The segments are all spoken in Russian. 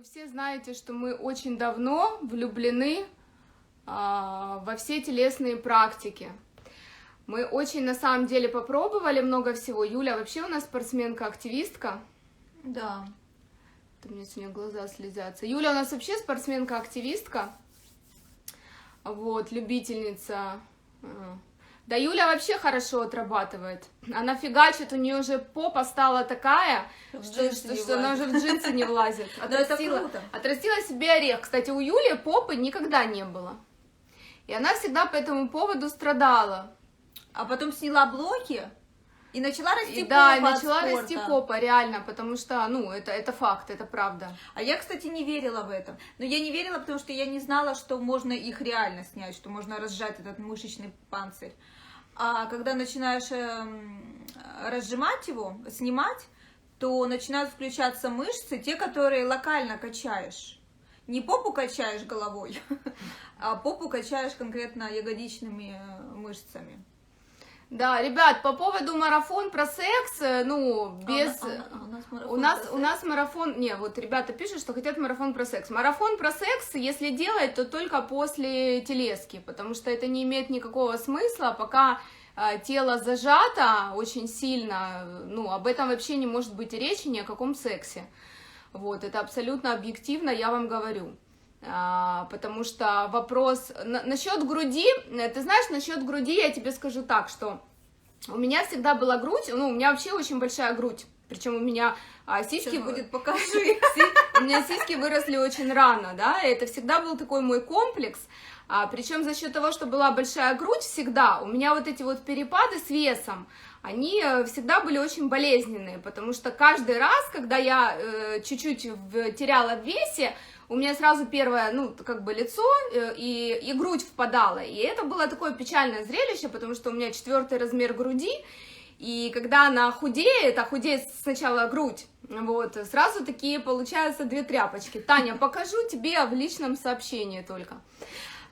Вы все знаете, что мы очень давно влюблены во все телесные практики. Мы очень, на самом деле, попробовали много всего. Юля вообще у нас спортсменка-активистка. Да. У меня сегодня глаза слезятся. Юля у нас вообще спортсменка-активистка. Вот, любительница. Да, Юля вообще хорошо отрабатывает. Она фигачит, у нее уже попа стала такая, что она уже в джинсы не влазит. Отрастила себе орех. Кстати, у Юли попы никогда не было. И она всегда по этому поводу страдала. А потом сняла блоки и начала расти попа. Да, и начала расти попа, реально, потому что, это факт, это правда. А я, кстати, не верила в это. Но я не верила, потому что я не знала, что можно их реально снять, что можно разжать этот мышечный панцирь. А когда начинаешь разжимать его, снимать, то начинают включаться мышцы, те, которые локально качаешь. Не попу качаешь головой, а попу качаешь конкретно ягодичными мышцами. Да, ребят, по поводу марафон про секс, без... У нас марафон... Не, вот ребята пишут, что хотят марафон про секс. Марафон про секс, если делать, то только после телески, потому что это не имеет никакого смысла, пока тело зажато очень сильно, об этом вообще не может быть и речи ни о каком сексе. Вот, это абсолютно объективно, я вам говорю. Потому что вопрос насчет груди, ты знаешь, насчет груди я тебе скажу так, что у меня всегда была грудь, у меня вообще очень большая грудь, причем у меня сиськи... Сейчас будет, покажи. У меня сиськи выросли очень рано, да, и это всегда был такой мой комплекс, причем за счет того, что была большая грудь всегда, у меня вот эти вот перепады с весом, они всегда были очень болезненные, потому что каждый раз, когда я чуть-чуть теряла в весе, у меня сразу первое, лицо и грудь впадала, и это было такое печальное зрелище, потому что у меня 4-й размер груди, и когда она худеет, а худеет сначала грудь, вот, сразу такие получаются 2 тряпочки. Таня, покажу тебе в личном сообщении только.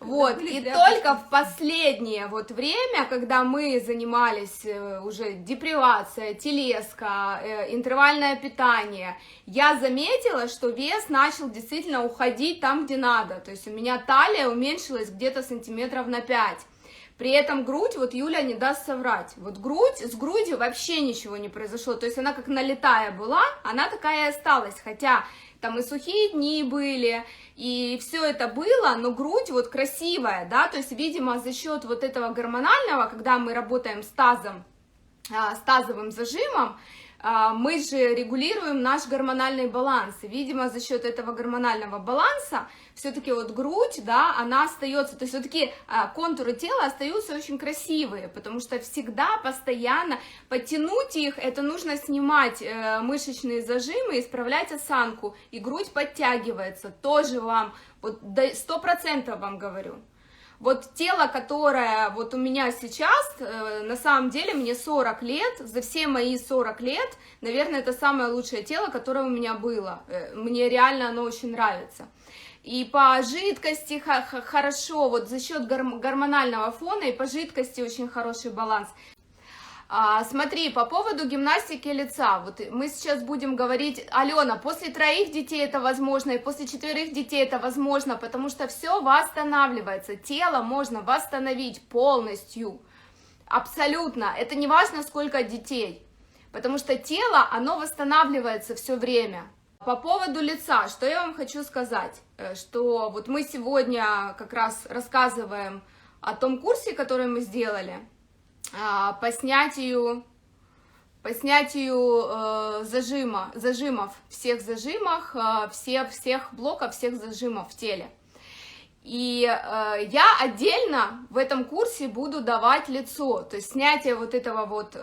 Вот, и только в последнее вот время, когда мы занимались уже депривация, телеска, интервальное питание, я заметила, что вес начал действительно уходить там, где надо, то есть у меня талия уменьшилась где-то сантиметров на 5. При этом грудь, вот Юля не даст соврать, вот с грудью вообще ничего не произошло, то есть она как налитая была, она такая и осталась, хотя там и сухие дни были, и все это было, но грудь вот красивая, да, то есть, видимо, за счет вот этого гормонального, когда мы работаем с тазом, с тазовым зажимом, мы же регулируем наш гормональный баланс, и, видимо, за счет этого гормонального баланса все-таки вот грудь, да, она остается, то есть все-таки контуры тела остаются очень красивые, потому что всегда, постоянно подтянуть их, это нужно снимать мышечные зажимы, исправлять осанку, и грудь подтягивается, тоже вам, вот 100% вам говорю. Вот тело, которое вот у меня сейчас, на самом деле мне 40 лет, за все мои 40 лет, наверное, это самое лучшее тело, которое у меня было. Мне реально оно очень нравится. И по жидкости хорошо, вот за счет гормонального фона и по жидкости очень хороший баланс. Смотри, по поводу гимнастики лица, вот мы сейчас будем говорить, Алена, после 3 детей это возможно, и после 4 детей это возможно, потому что все восстанавливается, тело можно восстановить полностью, абсолютно, это не важно сколько детей, потому что тело, оно восстанавливается все время. По поводу лица, что я вам хочу сказать, что вот мы сегодня как раз рассказываем о том курсе, который мы сделали, по снятию зажимов, всех зажимов, всех блоков, всех зажимов в теле. И я отдельно в этом курсе буду давать лицо, то есть снятие вот этого вот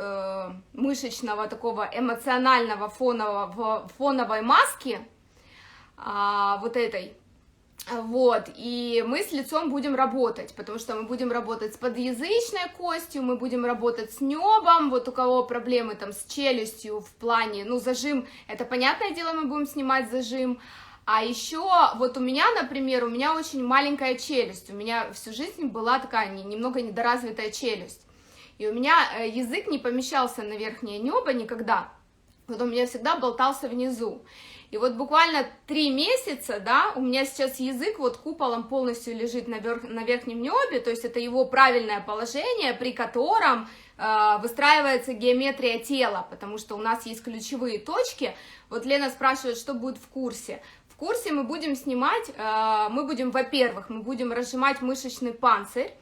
мышечного такого эмоционального фоновой маски, вот этой. Вот, и мы с лицом будем работать, потому что мы будем работать с подъязычной костью, мы будем работать с небом, вот у кого проблемы там с челюстью в плане, зажим, это понятное дело, мы будем снимать зажим, а еще вот у меня, например, у меня очень маленькая челюсть, у меня всю жизнь была такая немного недоразвитая челюсть, и у меня язык не помещался на верхнее небо никогда, вот у меня всегда болтался внизу. И вот буквально 3 месяца, да, у меня сейчас язык вот куполом полностью лежит на верхнем небе, то есть это его правильное положение, при котором выстраивается геометрия тела, потому что у нас есть ключевые точки. Вот Лена спрашивает, что будет в курсе. В курсе мы будем снимать, во-первых, мы будем разжимать мышечный панцирь,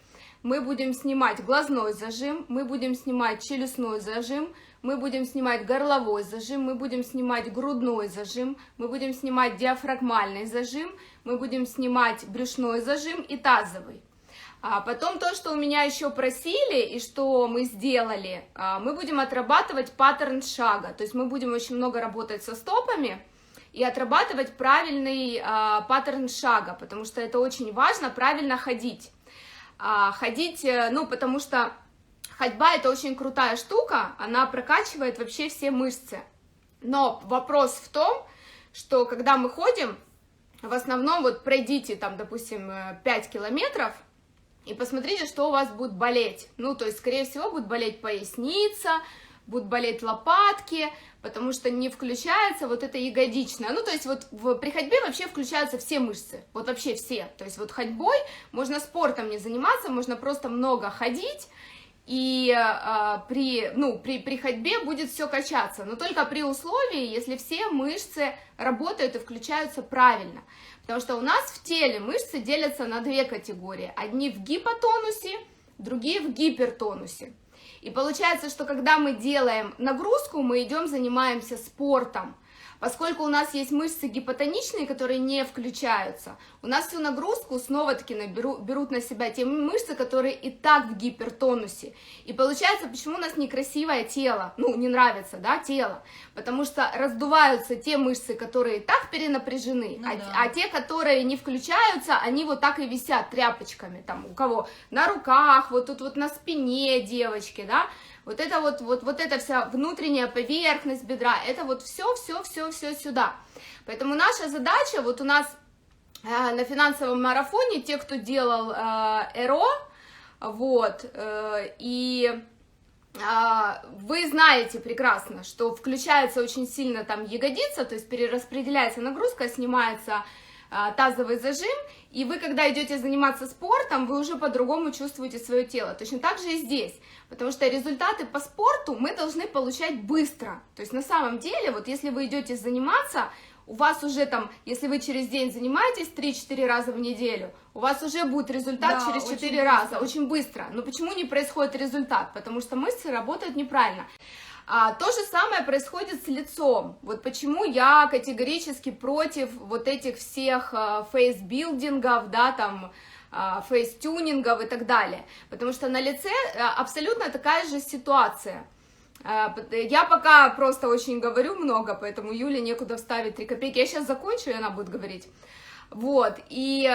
мы будем снимать глазной зажим, мы будем снимать челюстной зажим, мы будем снимать горловой зажим, мы будем снимать грудной зажим, мы будем снимать диафрагмальный зажим, мы будем снимать брюшной зажим и тазовый. А потом то, что у меня еще просили и что мы сделали, мы будем отрабатывать паттерн шага, то есть мы будем очень много работать со стопами и отрабатывать правильный паттерн шага, потому что это очень важно, правильно ходить. Потому что ходьба это очень крутая штука, она прокачивает вообще все мышцы. Но вопрос в том, что когда мы ходим, в основном вот пройдите там, допустим, 5 километров, и посмотрите, что у вас будет болеть. Ну, то есть, скорее всего, будет болеть поясница, будут болеть лопатки, потому что не включается вот это ягодичное. Ну, то есть, вот при ходьбе вообще включаются все мышцы, вот вообще все. То есть, вот ходьбой можно спортом не заниматься, можно просто много ходить, и при ходьбе будет все качаться, но только при условии, если все мышцы работают и включаются правильно. Потому что у нас в теле мышцы делятся на 2 категории. Одни в гипотонусе, другие в гипертонусе. И получается, что когда мы делаем нагрузку, мы идем, занимаемся спортом. Поскольку у нас есть мышцы гипотоничные, которые не включаются, у нас всю нагрузку снова-таки берут на себя те мышцы, которые и так в гипертонусе. И получается, почему у нас некрасивое тело, не нравится, да, тело, потому что раздуваются те мышцы, которые и так перенапряжены, а те, которые не включаются, они вот так и висят тряпочками, там у кого на руках, вот тут вот на спине девочки, да. Вот эта вся внутренняя поверхность бедра, это вот все сюда. Поэтому наша задача, вот у нас на финансовом марафоне, те, кто делал ЭРО, вы знаете прекрасно, что включается очень сильно там ягодица, то есть перераспределяется нагрузка, снимается тазовый зажим, и вы, когда идете заниматься спортом, вы уже по-другому чувствуете свое тело. Точно так же и здесь, потому что результаты по спорту мы должны получать быстро. То есть на самом деле, вот если вы идете заниматься, у вас уже там, если вы через день занимаетесь 3-4 раза в неделю, у вас уже будет результат через 4 раза, очень быстро. Но почему не происходит результат? Потому что мышцы работают неправильно. То же самое происходит с лицом. Вот почему я категорически против вот этих всех фейсбилдингов, да, там, фейстюнингов и так далее. Потому что на лице абсолютно такая же ситуация. Я пока просто очень говорю много, поэтому Юле некуда вставить 3 копейки. Я сейчас закончу, и она будет говорить. Вот, и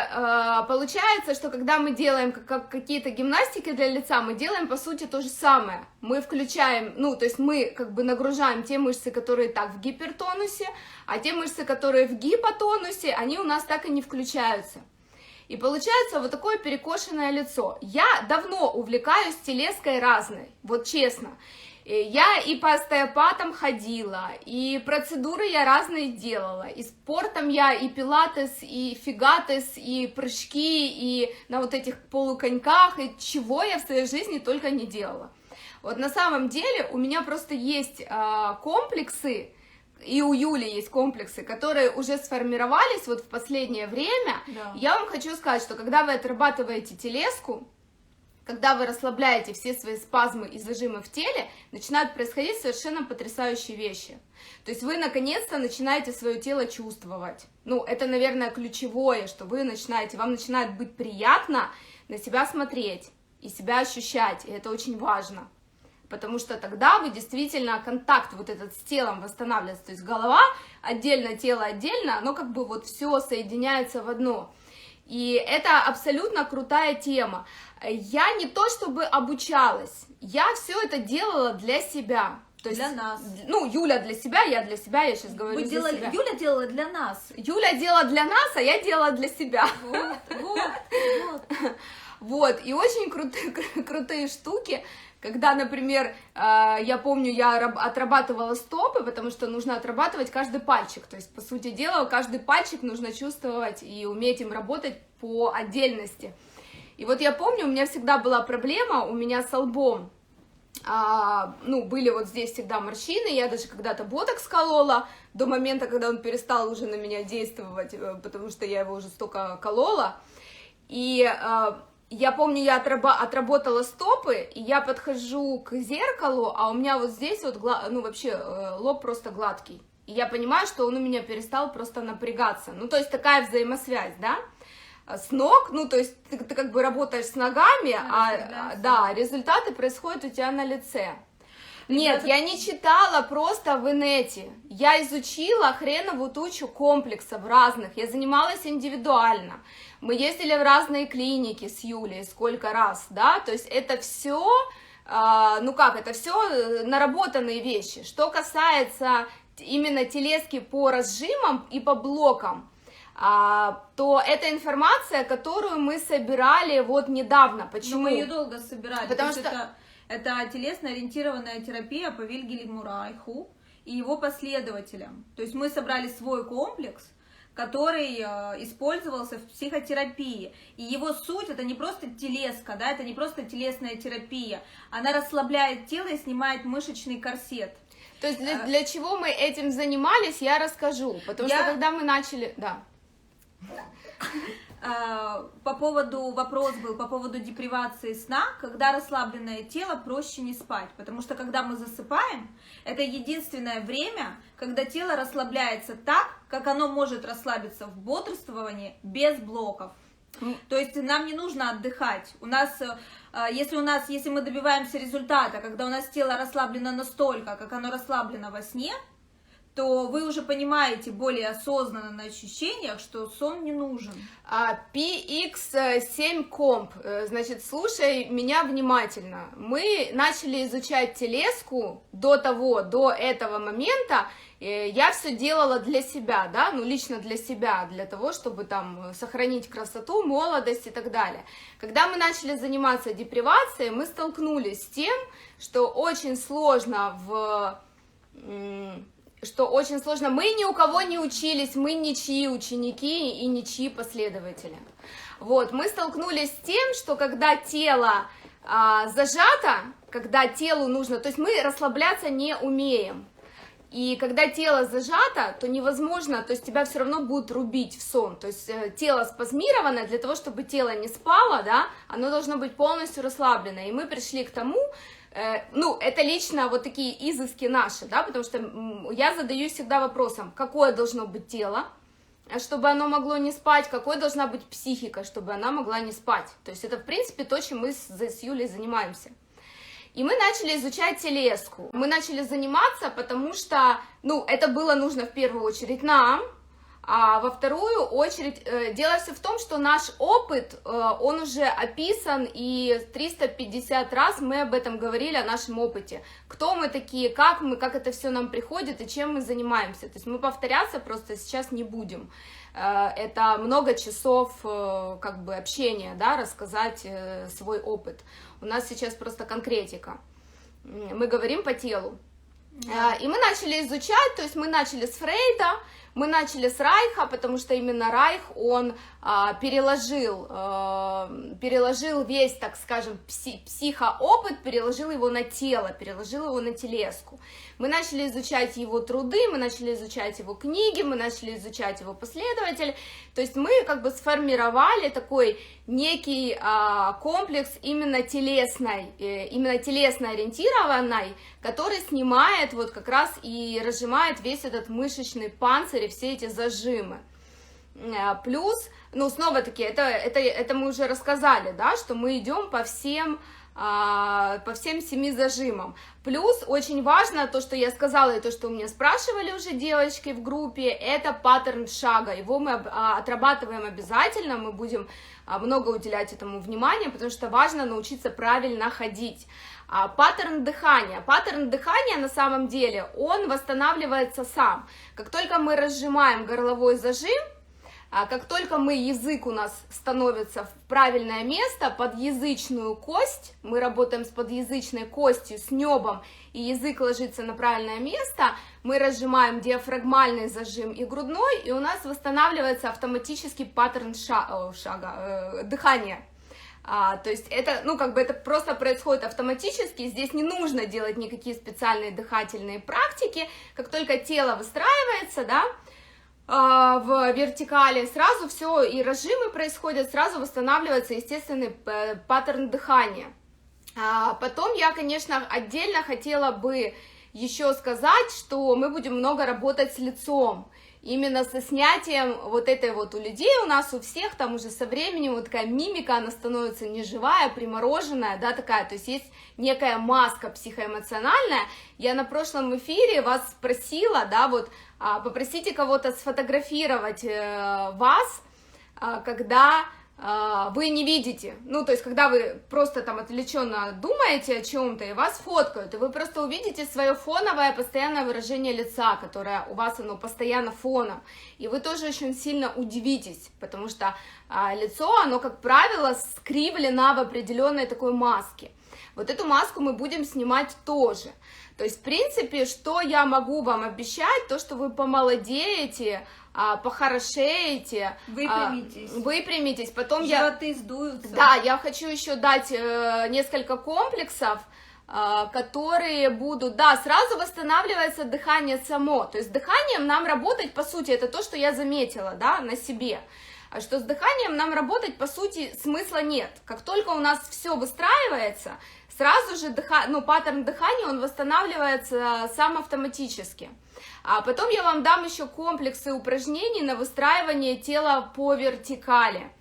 получается, что когда мы делаем какие-то гимнастики для лица, мы делаем, по сути, то же самое. Мы включаем, то есть мы как бы нагружаем те мышцы, которые так в гипертонусе, а те мышцы, которые в гипотонусе, они у нас так и не включаются. И получается вот такое перекошенное лицо. Я давно увлекаюсь телеской разной, вот честно. Я и по остеопатам ходила, и процедуры я разные делала, и спортом я и пилатес, и фигатес, и прыжки, и на вот этих полуконьках, и чего я в своей жизни только не делала. Вот на самом деле у меня просто есть комплексы, и у Юли есть комплексы, которые уже сформировались вот в последнее время. Да. Я вам хочу сказать, что когда вы отрабатываете телеску, когда вы расслабляете все свои спазмы и зажимы в теле, начинают происходить совершенно потрясающие вещи. То есть вы наконец-то начинаете свое тело чувствовать. Это, наверное, ключевое, что вам начинает быть приятно на себя смотреть и себя ощущать, и это очень важно. Потому что тогда вы действительно, контакт вот этот с телом восстанавливается, то есть голова отдельно, тело отдельно, оно как бы вот все соединяется в одно. И это абсолютно крутая тема. Я не то чтобы обучалась, я все это делала для себя. То есть, для нас. Юля для себя, я сейчас говорю для себя. Юля делала для нас. Юля делала для нас, а я делала для себя. Вот. Вот, и очень крутые штуки когда, например, я помню, я отрабатывала стопы, потому что нужно отрабатывать каждый пальчик, то есть, по сути дела, каждый пальчик нужно чувствовать и уметь им работать по отдельности. И вот я помню, у меня всегда была проблема, у меня с лбом, ну, были вот здесь всегда морщины, я даже когда-то ботокс колола, до момента, когда он перестал уже на меня действовать, потому что я его уже столько колола, и я помню, я отработала стопы, и я подхожу к зеркалу, а у меня вот здесь вот, ну, вообще лоб просто гладкий, и я понимаю, что он у меня перестал просто напрягаться, ну, то есть такая взаимосвязь, да, с ног, ну, то есть ты как бы работаешь с ногами, да, результаты происходят у тебя на лице. Нет, я не читала просто в инете, я изучила хреновую тучу комплексов разных, я занималась индивидуально, мы ездили в разные клиники с Юлей сколько раз, да, то есть это все, ну как, это все наработанные вещи. Что касается именно телески по разжимам и по блокам, то это информация, которую мы собирали вот недавно. Почему? Но мы ее долго собирали, потому что это телесно-ориентированная терапия по Вильгельму Райху и его последователям. То есть мы собрали свой комплекс, который использовался в психотерапии. И его суть — это не просто телеска, да, это не просто телесная терапия. Она расслабляет тело и снимает мышечный корсет. То есть для чего мы этим занимались, я расскажу. Потому что когда мы начали... Да. Вопрос был по поводу депривации сна, когда расслабленное тело, проще не спать, потому что когда мы засыпаем, это единственное время, когда тело расслабляется так, как оно может расслабиться в бодрствовании без блоков. То есть нам не нужно отдыхать. Если мы добиваемся результата, когда у нас тело расслаблено настолько, как оно расслаблено во сне, то вы уже понимаете более осознанно на ощущениях, что сон не нужен. PX7 Comp, значит, слушай меня внимательно. Мы начали изучать телеску до этого момента, я все делала для себя, да, ну, лично для себя, для того, чтобы там сохранить красоту, молодость и так далее. Когда мы начали заниматься депривацией, мы столкнулись с тем, что очень сложно мы ни у кого не учились, мы ничьи ученики и ничьи последователи. Вот, мы столкнулись с тем, что когда тело зажато, когда телу нужно, то есть мы расслабляться не умеем. И когда тело зажато, то невозможно, то есть тебя все равно будут рубить в сон. То есть тело спазмировано, для того, чтобы тело не спало, да, оно должно быть полностью расслаблено. И мы пришли к тому, ну, это лично вот такие изыски наши, да, потому что я задаюсь всегда вопросом, какое должно быть тело, чтобы оно могло не спать, какой должна быть психика, чтобы она могла не спать. То есть это, в принципе, то, чем мы с Юлей занимаемся. И мы начали изучать телеску. Мы начали заниматься, потому что, ну, это было нужно в первую очередь нам, а во вторую очередь дело все в том, что наш опыт, он уже описан, и 350 раз мы об этом говорили, о нашем опыте. Кто мы такие, как это все нам приходит и чем мы занимаемся. То есть мы повторяться просто сейчас не будем. Это много часов как бы общения, да, рассказать свой опыт. У нас сейчас просто конкретика. Мы говорим по телу. И мы начали изучать, то есть мы начали с Фрейда, мы начали с Райха, потому что именно Райх, он переложил весь, так скажем, психоопыт, переложил его на тело, переложил его на телеску. Мы начали изучать его труды, мы начали изучать его книги, мы начали изучать его последователей, то есть мы как бы сформировали такой некий комплекс именно телесно ориентированный, который снимает вот как раз и разжимает весь этот мышечный панцирь и все эти зажимы. Плюс, ну, снова-таки, это мы уже рассказали, да, что мы идем по всем 7 зажимам. Плюс очень важно то, что я сказала, и то, что у меня спрашивали уже девочки в группе, это паттерн шага. Его мы отрабатываем обязательно, мы будем много уделять этому внимания, потому что важно научиться правильно ходить. Паттерн дыхания. Паттерн дыхания на самом деле, он восстанавливается сам. Как только мы разжимаем горловой зажим, Как только язык у нас становится в правильное место, подъязычную кость, мы работаем с подъязычной костью, с небом, и язык ложится на правильное место, мы разжимаем диафрагмальный зажим и грудной, и у нас восстанавливается автоматический паттерн дыхания. То есть это, это просто происходит автоматически, здесь не нужно делать никакие специальные дыхательные практики, как только тело выстраивается, да, в вертикали, сразу все, и разжимы происходят, сразу восстанавливается естественный паттерн дыхания. Потом я, конечно, отдельно хотела бы еще сказать, что мы будем много работать с лицом, именно со снятием вот этой вот у людей, у нас у всех там уже со временем вот такая мимика, она становится неживая, примороженная, да, такая, то есть есть некая маска психоэмоциональная. Я на прошлом эфире вас спросила, да, вот, попросите кого-то сфотографировать вас, когда вы не видите, то есть когда вы просто там отвлеченно думаете о чем-то и вас фоткают, и вы просто увидите свое фоновое постоянное выражение лица, которое у вас оно постоянно фоном, и вы тоже очень сильно удивитесь, потому что лицо, оно, как правило, скривлено в определенной такой маске. Вот эту маску мы будем снимать тоже. То есть, в принципе, что я могу вам обещать, то, что вы помолодеете, похорошеете, выпрямитесь, потом животы сдуются. Да, я хочу еще дать несколько комплексов, которые будут, да, сразу восстанавливается дыхание само, то есть дыханием нам работать, по сути, это то, что я заметила, да, на себе, что с дыханием нам работать, по сути, смысла нет, как только у нас все выстраивается, сразу же паттерн дыхания, он восстанавливается сам автоматически. А потом я вам дам еще комплексы упражнений на выстраивание тела по вертикали.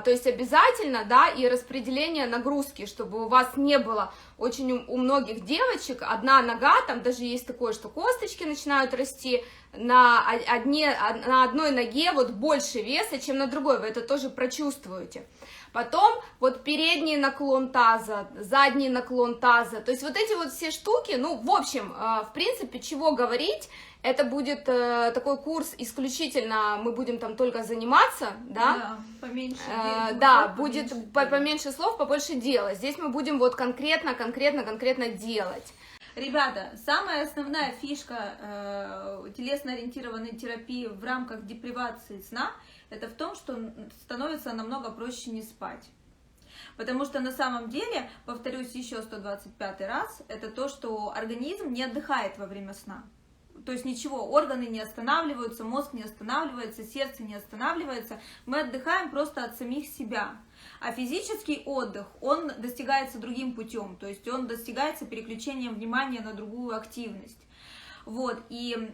То есть обязательно, да, и распределение нагрузки, чтобы у вас не было, очень у многих девочек одна нога, там даже есть такое, что косточки начинают расти, на одной ноге вот больше веса, чем на другой, вы это тоже прочувствуете. Потом вот передний наклон таза, задний наклон таза, то есть вот эти вот все штуки, в общем, в принципе, чего говорить, это будет такой курс исключительно, мы будем там только заниматься, да? Да, поменьше. Да, будет поменьше слов, побольше дела. Здесь мы будем вот конкретно делать. Ребята, самая основная фишка телесно-ориентированной терапии в рамках депривации сна, это в том, что становится намного проще не спать. Потому что на самом деле, повторюсь еще 125 раз, это то, что организм не отдыхает во время сна. То есть ничего, органы не останавливаются, мозг не останавливается, сердце не останавливается, мы отдыхаем просто от самих себя. А физический отдых, он достигается другим путем, то есть он достигается переключением внимания на другую активность. Вот, и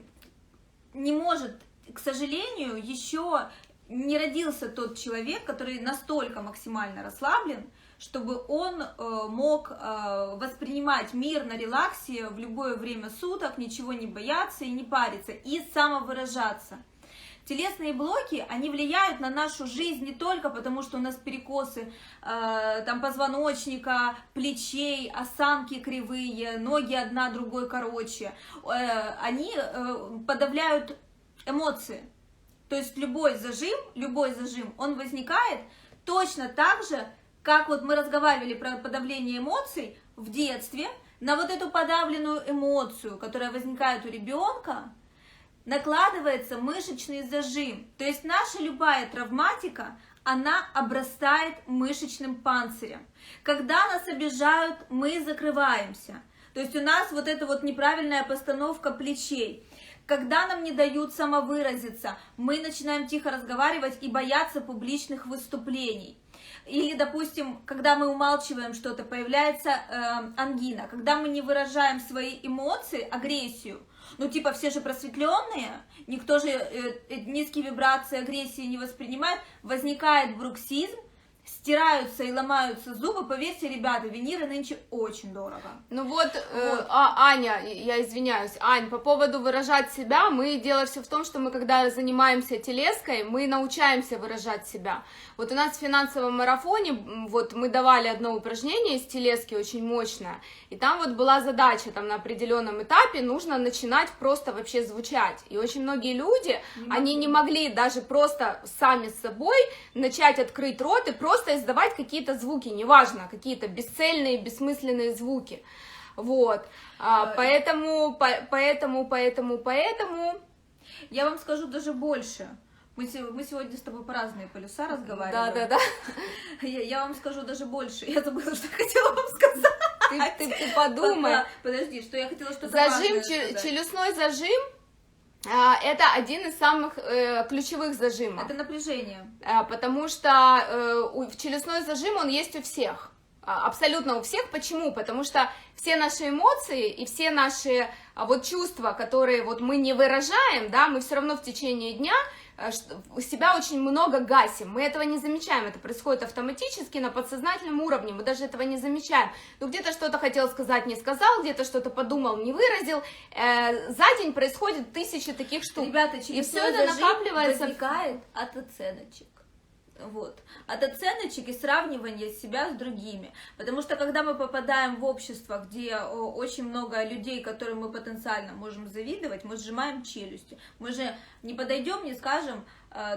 не может, к сожалению, еще не родился тот человек, который настолько максимально расслаблен, чтобы он мог воспринимать мир на релаксе в любое время суток, ничего не бояться и не париться, и самовыражаться. Телесные блоки, они влияют на нашу жизнь не только потому, что у нас перекосы там, позвоночника, плечей, осанки кривые, ноги одна другой короче. Они подавляют эмоции. То есть любой зажим, он возникает точно так же, как вот мы разговаривали про подавление эмоций в детстве, на вот эту подавленную эмоцию, которая возникает у ребенка, накладывается мышечный зажим. То есть наша любая травматика, она обрастает мышечным панцирем. Когда нас обижают, мы закрываемся. То есть у нас вот эта вот неправильная постановка плечей. Когда нам не дают самовыразиться, мы начинаем тихо разговаривать и бояться публичных выступлений. Или, допустим, когда мы умалчиваем что-то, появляется ангина. Когда мы не выражаем свои эмоции, агрессию, типа все же просветленные, никто же низкие вибрации агрессии не воспринимает, возникает бруксизм, стираются и ломаются зубы, поверьте, ребята, виниры нынче очень дорого. Ну вот, Аня, я извиняюсь, Ань, по поводу выражать себя, дело все в том, что мы, когда занимаемся телеской, мы научаемся выражать себя. Вот у нас в финансовом марафоне, вот мы давали одно упражнение из телески, очень мощное, и там вот была задача, там на определенном этапе нужно начинать просто вообще звучать, и очень многие люди, они не могли даже просто сами с собой начать открыть рот и просто издавать какие-то звуки, неважно, какие-то бесцельные, бессмысленные звуки, вот, поэтому, я вам скажу даже больше. Мы сегодня с тобой по разные полюса разговариваем. Да. Я вам скажу даже больше. Я забыла, что я хотела вам сказать. Ты подумай. Подожди, что я хотела что-то Зажим, важное сказать. челюстной зажим, это один из самых ключевых зажимов. Это напряжение. Потому что челюстной зажим, он есть у всех. Абсолютно у всех. Почему? Потому что все наши эмоции и все наши вот чувства, которые вот мы не выражаем, да, мы все равно в течение дня у себя очень много гасим, мы этого не замечаем, это происходит автоматически на подсознательном уровне, мы даже этого не замечаем, ну где-то что-то хотел сказать, не сказал, где-то что-то подумал, не выразил, за день происходит 1000 таких штук, ребята, и все это накапливается, возникает от оценочек. Вот, от оценочек и сравнивания себя с другими, потому что когда мы попадаем в общество, где очень много людей, которым мы потенциально можем завидовать, мы сжимаем челюсти, мы же не подойдем, не скажем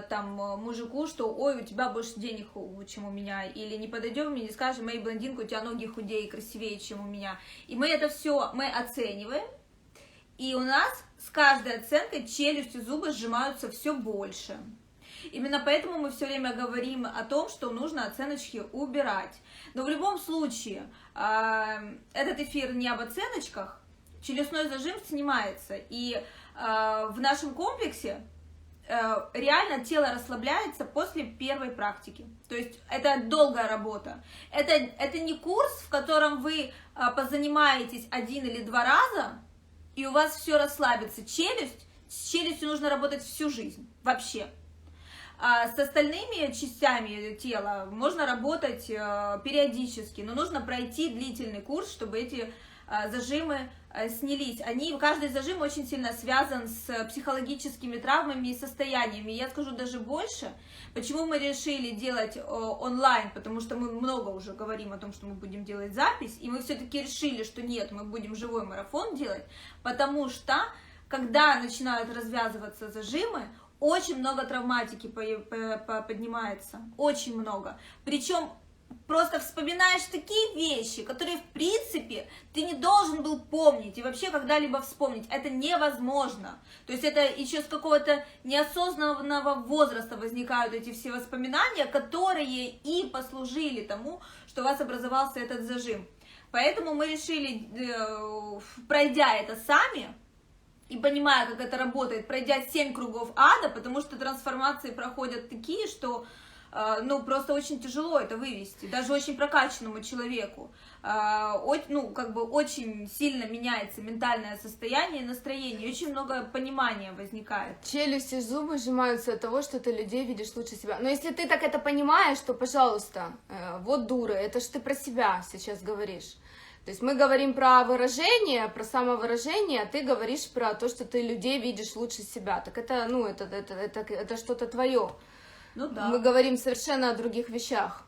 там мужику, что ой, у тебя больше денег, чем у меня, или не подойдем и не скажем, эй, блондинка, у тебя ноги худее и красивее, чем у меня, и мы это все, мы оцениваем, и у нас с каждой оценкой челюсти, зубы сжимаются все больше. Именно поэтому мы все время говорим о том, что нужно оценочки убирать. Но в любом случае, этот эфир не об оценочках, челюстной зажим снимается. И в нашем комплексе реально тело расслабляется после первой практики. То есть это долгая работа. Это не курс, в котором вы позанимаетесь 1 или 2 раза, и у вас все расслабится. С челюстью нужно работать всю жизнь, вообще. А с остальными частями тела можно работать периодически, но нужно пройти длительный курс, чтобы эти зажимы снялись. Каждый зажим очень сильно связан с психологическими травмами и состояниями. Я скажу даже больше, почему мы решили делать онлайн, потому что мы много уже говорим о том, что мы будем делать запись, и мы все-таки решили, что нет, мы будем живой марафон делать, потому что, когда начинают развязываться зажимы, очень много травматики поднимается, очень много. Причем просто вспоминаешь такие вещи, которые в принципе ты не должен был помнить и вообще когда-либо вспомнить. Это невозможно. То есть это еще с какого-то неосознанного возраста возникают эти все воспоминания, которые и послужили тому, что у вас образовался этот зажим. Поэтому мы решили, пройдя это сами, и понимая, как это работает, пройдя 7 кругов ада, потому что трансформации проходят такие, что, просто очень тяжело это вывести, даже очень прокачанному человеку. Очень сильно меняется ментальное состояние и настроение, очень много понимания возникает. Челюсти и зубы сжимаются от того, что ты людей видишь лучше себя. Но если ты так это понимаешь, то, пожалуйста, вот дура, это ж ты про себя сейчас говоришь. То есть мы говорим про выражение, про самовыражение, а ты говоришь про то, что ты людей видишь лучше себя. Так это, это что-то твое. Ну да. Мы говорим совершенно о других вещах.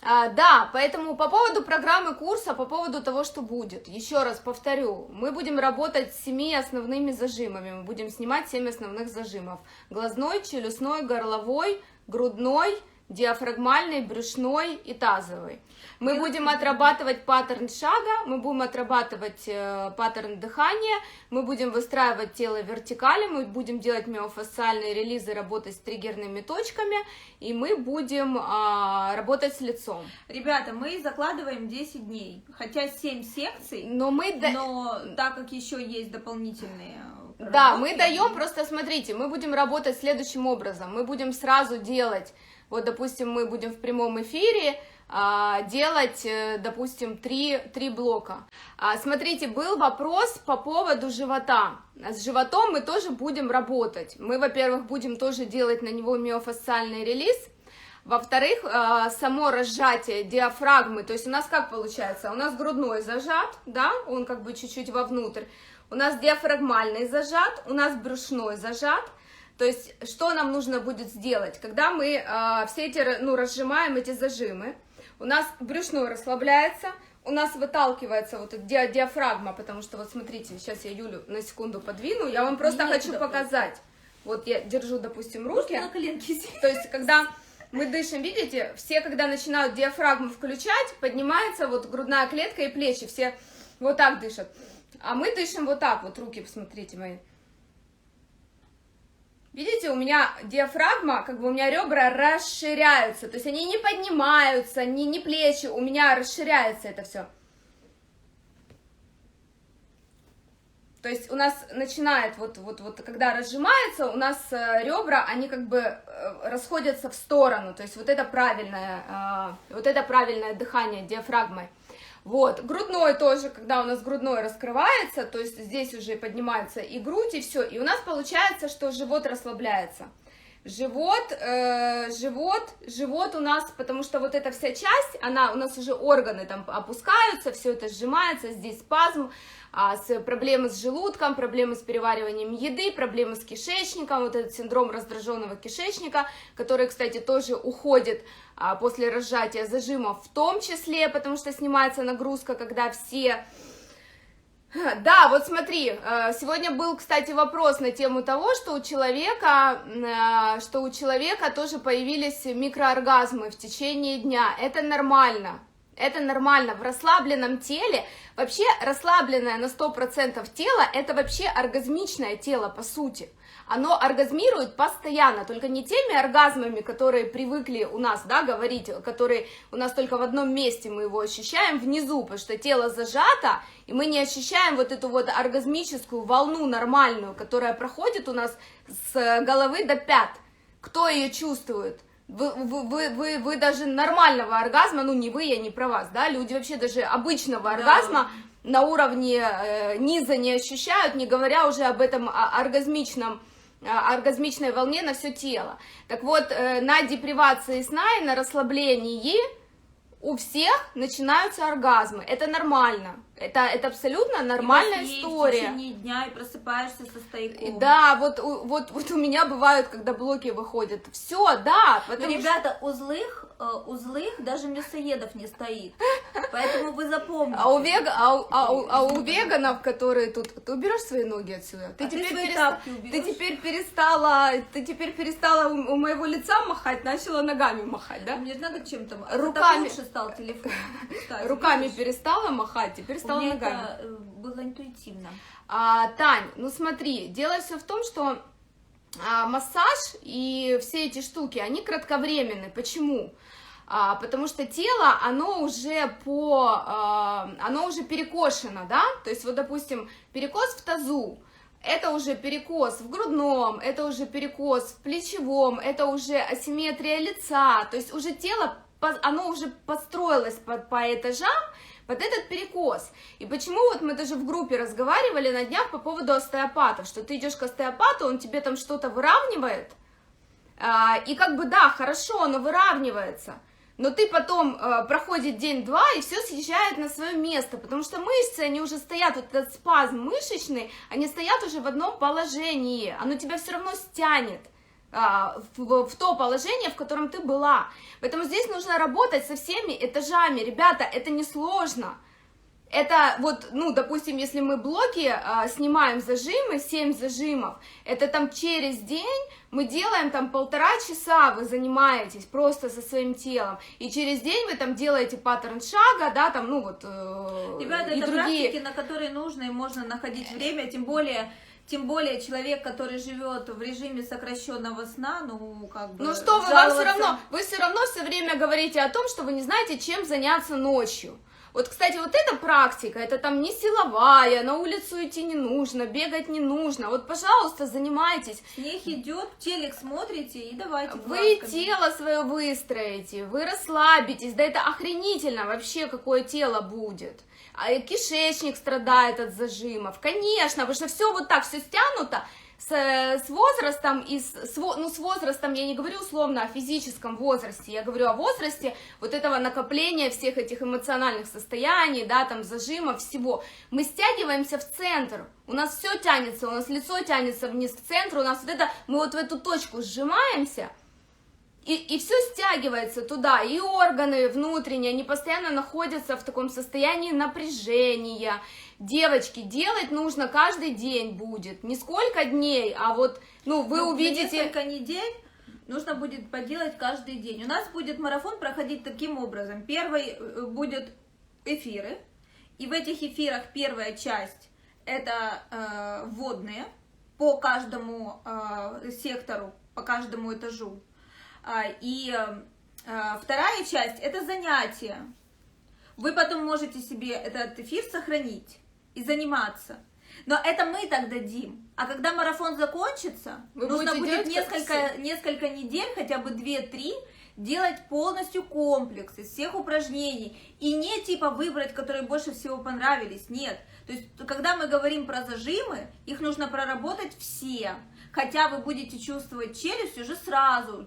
Да, поэтому по поводу программы курса, по поводу того, что будет, еще раз повторю, мы будем работать с 7 основными зажимами, мы будем снимать 7 основных зажимов. Глазной, челюстной, горловой, грудной, диафрагмальный, брюшной и тазовый. Мы будем отрабатывать паттерн шага, мы будем отрабатывать паттерн дыхания, мы будем выстраивать тело вертикали, мы будем делать миофасциальные релизы, работать с триггерными точками, и мы будем работать с лицом. Ребята, мы закладываем 10 дней, хотя 7 секций, но так как еще есть дополнительные... Да, мы даем, просто смотрите, мы будем работать следующим образом, мы будем сразу делать, вот, допустим, мы будем в прямом эфире делать, допустим, 3 блока. Смотрите, был вопрос по поводу живота. С животом мы тоже будем работать. Мы, во-первых, будем тоже делать на него миофасциальный релиз, Во-вторых, само разжатие диафрагмы, то есть у нас как получается? У нас грудной зажат, да, он как бы чуть-чуть вовнутрь, у нас диафрагмальный зажат, у нас брюшной зажат. То есть что нам нужно будет сделать? Когда мы все эти, разжимаем эти зажимы, у нас брюшной расслабляется, у нас выталкивается вот эта диафрагма, потому что вот смотрите, сейчас я Юлю на секунду подвину, я вам просто хочу показать. Вот я держу, допустим, руки. На коленке. То есть когда мы дышим, видите, все, когда начинают диафрагму включать, поднимается вот грудная клетка и плечи, все вот так дышат. А мы дышим вот так, вот руки, посмотрите мои. Видите, у меня диафрагма, как бы у меня ребра расширяются, то есть они не поднимаются, не плечи, у меня расширяется это все. То есть у нас начинает, вот когда разжимается, у нас ребра, они как бы расходятся в сторону, то есть вот это правильное дыхание диафрагмой. Вот, грудной тоже, когда у нас грудной раскрывается, то есть здесь уже поднимается и грудь, и все, и у нас получается, что живот расслабляется. Живот у нас, потому что вот эта вся часть, у нас уже органы там опускаются, все это сжимается, здесь спазм, проблемы с желудком, проблемы с перевариванием еды, проблемы с кишечником, вот этот синдром раздраженного кишечника, который, кстати, тоже уходит после разжатия зажимов в том числе, потому что снимается нагрузка, когда все... Да, вот смотри, сегодня был, кстати, вопрос на тему того, что у человека тоже появились микрооргазмы в течение дня. Это нормально, в расслабленном теле, вообще расслабленное на 100% тело, это вообще оргазмичное тело, по сути. Оно оргазмирует постоянно, только не теми оргазмами, которые привыкли у нас, да, говорить, которые у нас только в одном месте мы его ощущаем, внизу, потому что тело зажато, и мы не ощущаем вот эту вот оргазмическую волну нормальную, которая проходит у нас с головы до пят. Кто ее чувствует? Вы даже нормального оргазма, не вы, я не про вас, да, люди вообще даже обычного оргазма на уровне низа не ощущают, не говоря уже об этом оргазмичной волне на все тело. Так вот, на депривации сна и на расслаблении у всех начинаются оргазмы. Это нормально. Это абсолютно нормальная история. В течение дня и просыпаешься со стояком. Да, вот у меня бывают, когда блоки выходят. Все, да. Но, ребята, у злых даже мясоедов не стоит. Поэтому вы запомните. А у веганов, которые тут... Ты уберешь свои ноги отсюда? Ты теперь перестала у моего лица махать, начала ногами махать, да? Мне же надо чем-то... Руками. Лучше стал телефон. Руками перестала махать, теперь стала ногами. Это было интуитивно. Тань, смотри, дело все в том, что массаж и все эти штуки, они кратковременны. Почему? Потому что тело, оно уже перекошено, да, то есть вот, допустим, перекос в тазу, это уже перекос в грудном, это уже перекос в плечевом, это уже асимметрия лица, то есть уже тело, оно уже построилось по этажам, под этот перекос. И почему вот мы даже в группе разговаривали на днях по поводу остеопатов, что ты идешь к остеопату, он тебе там что-то выравнивает, и как бы да, хорошо, оно выравнивается, но ты потом проходит день-два, и все съезжает на свое место, потому что мышцы, они уже стоят, вот этот спазм мышечный, они стоят уже в одном положении, оно тебя все равно стянет в то положение, в котором ты была. Поэтому здесь нужно работать со всеми этажами. Ребята, это несложно. Это вот, допустим, если мы блоки снимаем зажимы, 7 зажимов, это там через день мы делаем там 1,5 часа, вы занимаетесь просто со своим телом, и через день вы там делаете паттерн шага, да, там, Ребята, это другие... практики, на которые нужно и можно находить время, тем более человек, который живет в режиме сокращенного сна, что вы все равно все время говорите о том, что вы не знаете, чем заняться ночью. Вот, кстати, вот эта практика, это там не силовая, на улицу идти не нужно, бегать не нужно. Вот, пожалуйста, занимайтесь. Снег идет, телек смотрите и давайте. Вы тело свое выстроите, вы расслабитесь, да это охренительно вообще, какое тело будет. Кишечник страдает от зажимов, конечно, потому что все вот так, все стянуто, с возрастом, с возрастом я не говорю условно о физическом возрасте, я говорю о возрасте вот этого накопления всех этих эмоциональных состояний, да, там, зажимов, всего. Мы стягиваемся в центр, у нас все тянется, у нас лицо тянется вниз к центру, у нас вот это, мы вот в эту точку сжимаемся, и все стягивается туда, и органы внутренние, они постоянно находятся в таком состоянии напряжения. Девочки, делать нужно каждый день будет, не сколько дней, а вот, ну, вы увидите... Несколько недель нужно будет поделать каждый день. У нас будет марафон проходить таким образом. Первый будет эфиры, и в этих эфирах первая часть это вводные по каждому сектору, по каждому этажу. И вторая часть это занятия. Вы потом можете себе этот эфир сохранить и заниматься. Но это мы так дадим. А когда марафон закончится, нужно будет несколько недель, хотя бы 2-3, делать полностью комплекс из всех упражнений. И не типа выбрать, которые больше всего понравились. Нет. То есть, когда мы говорим про зажимы, их нужно проработать все. Хотя вы будете чувствовать челюсть уже сразу,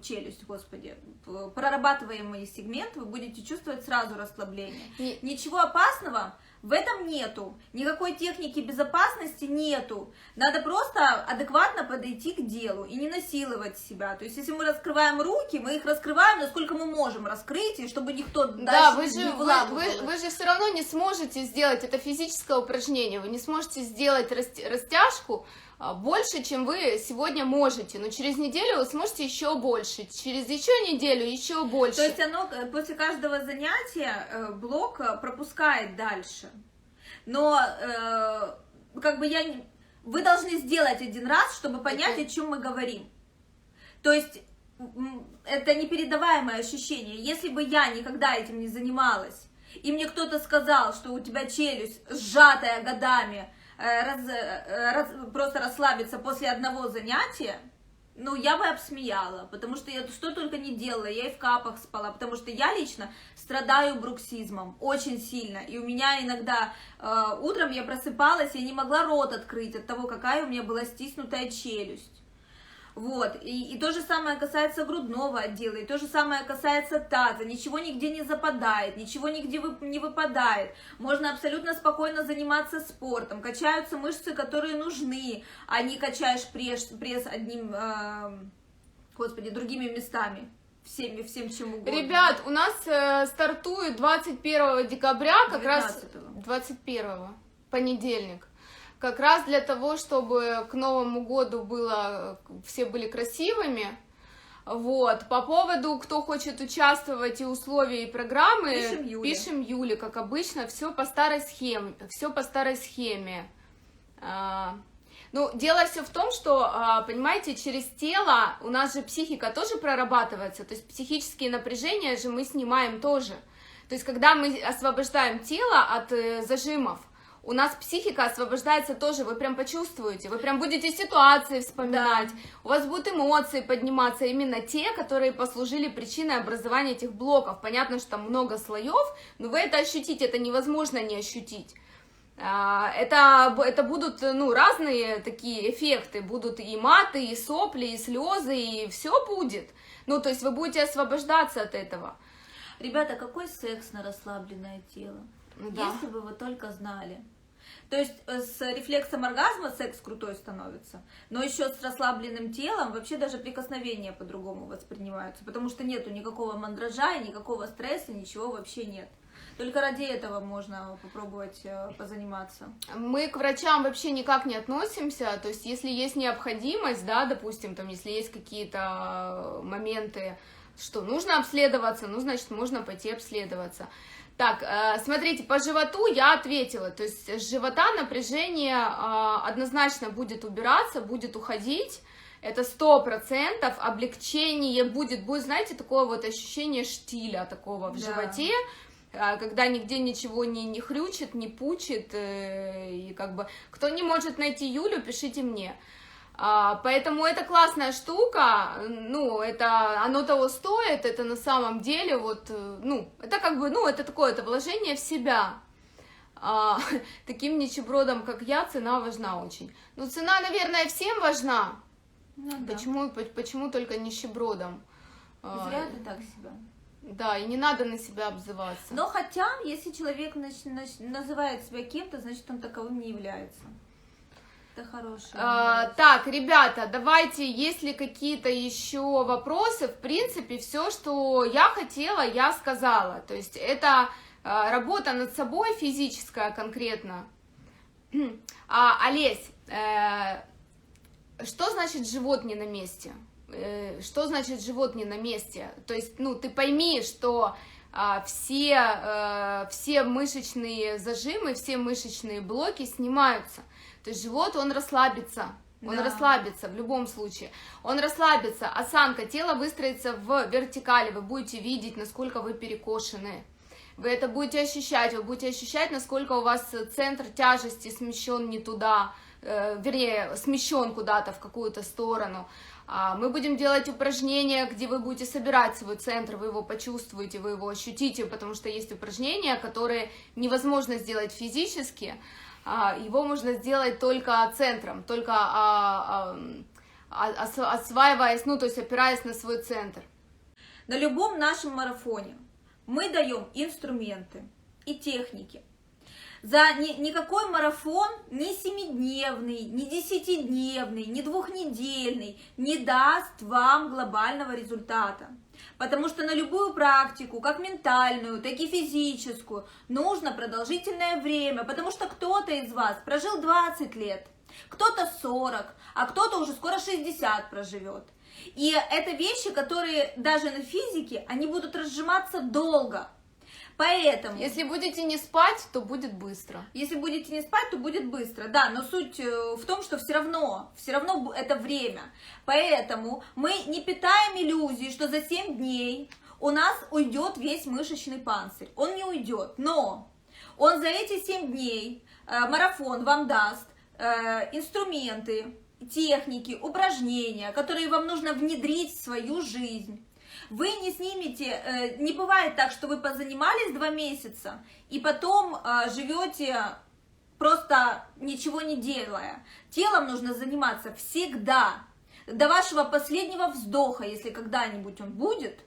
прорабатываемый сегмент, вы будете чувствовать сразу расслабление. Ничего опасного в этом нету, никакой техники безопасности нету. Надо просто адекватно подойти к делу и не насиловать себя. То есть, если мы раскрываем руки, мы их раскрываем, насколько мы можем раскрыть, и чтобы никто дальше не выламывал. Вы же все равно не сможете сделать это физическое упражнение, вы не сможете сделать растяжку больше, чем вы сегодня можете, но через неделю вы сможете еще больше, через еще неделю еще больше. То есть оно после каждого занятия блок пропускает дальше, но вы должны сделать один раз, чтобы понять, о чем мы говорим. То есть это непередаваемое ощущение. Если бы я никогда этим не занималась, и мне кто-то сказал, что у тебя челюсть сжатая годами, просто расслабиться после одного занятия, ну, я бы обсмеяла, потому что я что только не делала, я и в капах спала, потому что я лично страдаю бруксизмом очень сильно, и у меня иногда утром я просыпалась, я не могла рот открыть от того, какая у меня была стиснутая челюсть. Вот, и то же самое касается грудного отдела, и то же самое касается таза, ничего нигде не западает, ничего нигде не выпадает, можно абсолютно спокойно заниматься спортом, качаются мышцы, которые нужны, а не качаешь пресс другими местами, всем чем угодно. Ребят, у нас стартует 21 декабря, как 19-го. Раз 21 понедельник. Как раз для того, чтобы к Новому году все были красивыми. Вот. По поводу, кто хочет участвовать, и условия, и программы, пишем Юле, как обычно, все по старой схеме. Ну, дело все в том, что, понимаете, через тело у нас же психика тоже прорабатывается, то есть психические напряжения же мы снимаем тоже. То есть когда мы освобождаем тело от зажимов, у нас психика освобождается тоже, вы прям почувствуете, вы прям будете ситуации вспоминать, да. У вас будут эмоции подниматься, именно те, которые послужили причиной образования этих блоков. Понятно, что там много слоев, но вы это ощутите, это невозможно не ощутить. Это будут, ну, разные такие эффекты, будут и маты, и сопли, и слезы, и все будет. Ну, то есть вы будете освобождаться от этого. Ребята, какой секс на расслабленное тело? Да. Если бы вы только знали. То есть с рефлексом оргазма секс крутой становится, но еще с расслабленным телом вообще даже прикосновения по-другому воспринимаются, потому что нету никакого мандража, никакого стресса, ничего вообще нет. Только ради этого можно попробовать позаниматься. Мы к врачам вообще никак не относимся, то есть если есть необходимость, да, допустим, там, если есть какие-то моменты, что нужно обследоваться, ну, значит, можно пойти обследоваться. Так, смотрите, по животу я ответила, то есть с живота напряжение однозначно будет убираться, будет уходить, это 100%, облегчение будет, знаете, такое вот ощущение штиля такого в животе, когда нигде ничего не хрючит, не пучит, и как бы, кто не может найти Юлю, пишите мне. Поэтому это классная штука, ну, это оно того стоит, это на самом деле вот, ну, это как бы, ну, это такое, это вложение в себя. таким нищебродам, как я, цена важна очень. Ну, цена, наверное, всем важна. Ну, да. Почему только нищебродам? Зря ты так себя. Да, и не надо на себя обзываться. Но хотя, если человек называет себя кем-то, значит, он таковым не является. Это хорошее. Так, ребята, давайте, есть ли какие-то еще вопросы? В принципе, все, что я хотела, я сказала. То есть это работа над собой физическая конкретно. Олесь, что значит живот не на месте? Что значит живот не на месте? То есть, ну, ты пойми, что все мышечные зажимы, все мышечные блоки снимаются. То есть живот, он расслабится. Он расслабится в любом случае. Он расслабится, осанка, тело выстроится в вертикали. Вы будете видеть, насколько вы перекошены. Вы это будете ощущать. Вы будете ощущать, насколько у вас центр тяжести смещен не туда, вернее, смещен куда-то в какую-то сторону. Мы будем делать упражнения, где вы будете собирать свой центр, вы его почувствуете, вы его ощутите, потому что есть упражнения, которые невозможно сделать физически, его можно сделать только центром, только осваиваясь, ну, то есть опираясь на свой центр. На любом нашем марафоне мы даем инструменты и техники. За никакой марафон, ни 7-дневный, ни 10-дневный, ни 2-недельный не даст вам глобального результата. Потому что на любую практику, как ментальную, так и физическую, нужно продолжительное время. Потому что кто-то из вас прожил 20 лет, кто-то 40, а кто-то уже скоро 60 проживет. И это вещи, которые даже на физике, они будут разжиматься долго. Поэтому... Если будете не спать, то будет быстро. Если будете не спать, то будет быстро, да, но суть в том, что все равно это время. Поэтому мы не питаем иллюзии, что за 7 дней у нас уйдет весь мышечный панцирь. Он не уйдет, но он за эти 7 дней, марафон вам даст инструменты, техники, упражнения, которые вам нужно внедрить в свою жизнь. Вы не снимете, не бывает так, что вы позанимались 2 месяца и потом живете просто ничего не делая. Телом нужно заниматься всегда, до вашего последнего вздоха, если когда-нибудь он будет.